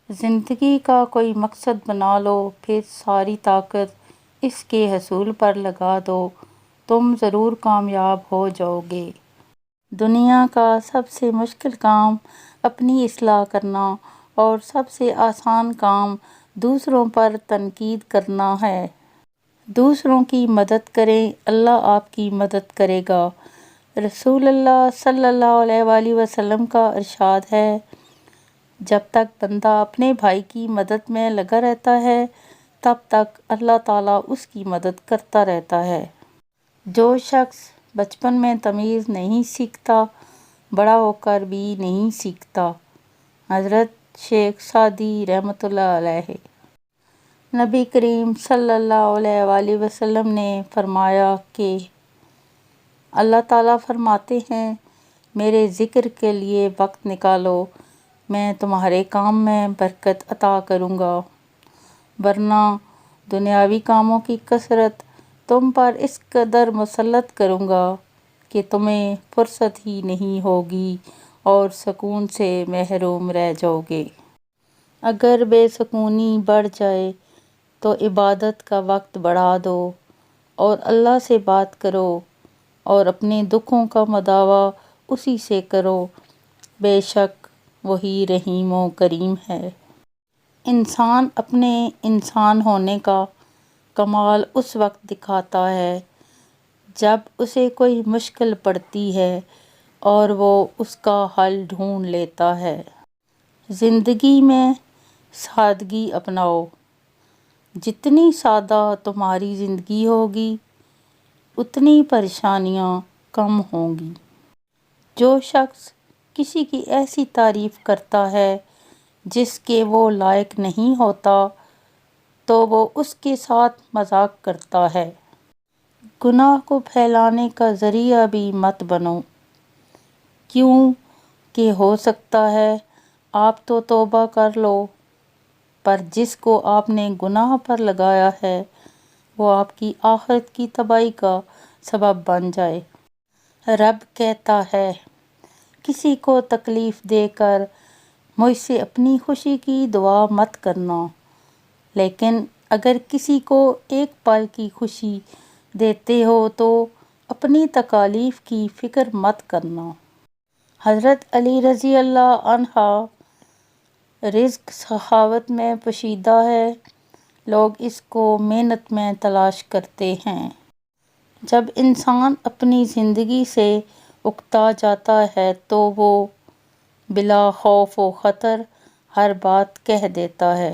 زندگی کا کوئی مقصد بنا لو، پھر ساری طاقت اس کے حصول پر لگا دو، تم ضرور کامیاب ہو جاؤ گے۔ دنیا کا سب سے مشکل کام اپنی اصلاح کرنا اور سب سے آسان کام دوسروں پر تنقید کرنا ہے۔ دوسروں کی مدد کریں، اللہ آپ کی مدد کرے گا۔ رسول اللہ صلی اللہ علیہ وآلہ وسلم کا ارشاد ہے، جب تک بندہ اپنے بھائی کی مدد میں لگا رہتا ہے تب تک اللہ تعالیٰ اس کی مدد کرتا رہتا ہے۔ جو شخص بچپن میں تمیز نہیں سیکھتا بڑا ہو کر بھی نہیں سیکھتا۔ حضرت شیخ سعدی رحمۃ اللہ علیہ۔ نبی کریم صلی اللہ علیہ وآلہ وسلم نے فرمایا کہ اللہ تعالیٰ فرماتے ہیں، میرے ذکر کے لیے وقت نکالو، میں تمہارے کام میں برکت عطا کروں گا، ورنہ دنیاوی کاموں کی کثرت تم پر اس قدر مسلط کروں گا کہ تمہیں فرصت ہی نہیں ہوگی اور سکون سے محروم رہ جاؤ گے۔ اگر بے سکونی بڑھ جائے تو عبادت کا وقت بڑھا دو اور اللہ سے بات کرو اور اپنے دکھوں کا مداوع اسی سے کرو، بے شک وہی رحیم و کریم ہے۔ انسان اپنے انسان ہونے کا کمال اس وقت دکھاتا ہے جب اسے کوئی مشکل پڑتی ہے اور وہ اس کا حل ڈھونڈ لیتا ہے۔ زندگی میں سادگی اپناؤ، جتنی سادہ تمہاری زندگی ہوگی اتنی پریشانیاں کم ہوں گی۔ جو شخص کسی کی ایسی تعریف کرتا ہے جس کے وہ لائق نہیں ہوتا تو وہ اس کے ساتھ مذاق کرتا ہے۔ گناہ کو پھیلانے کا ذریعہ بھی مت بنو، کیوں کہ ہو سکتا ہے آپ تو توبہ کر لو پر جس کو آپ نے گناہ پر لگایا ہے وہ آپ کی آخرت کی تباہی کا سبب بن جائے۔ رب کہتا ہے، کسی کو تکلیف دے کر مجھ سے اپنی خوشی کی دعا مت کرنا، لیکن اگر کسی کو ایک پل کی خوشی دیتے ہو تو اپنی تکالیف کی فکر مت کرنا۔ حضرت علی رضی اللہ عنہ۔ رزق سخاوت میں پوشیدہ ہے، لوگ اس کو محنت میں تلاش کرتے ہیں۔ جب انسان اپنی زندگی سے اکتا جاتا ہے تو وہ بلا خوف و خطر ہر بات کہہ دیتا ہے۔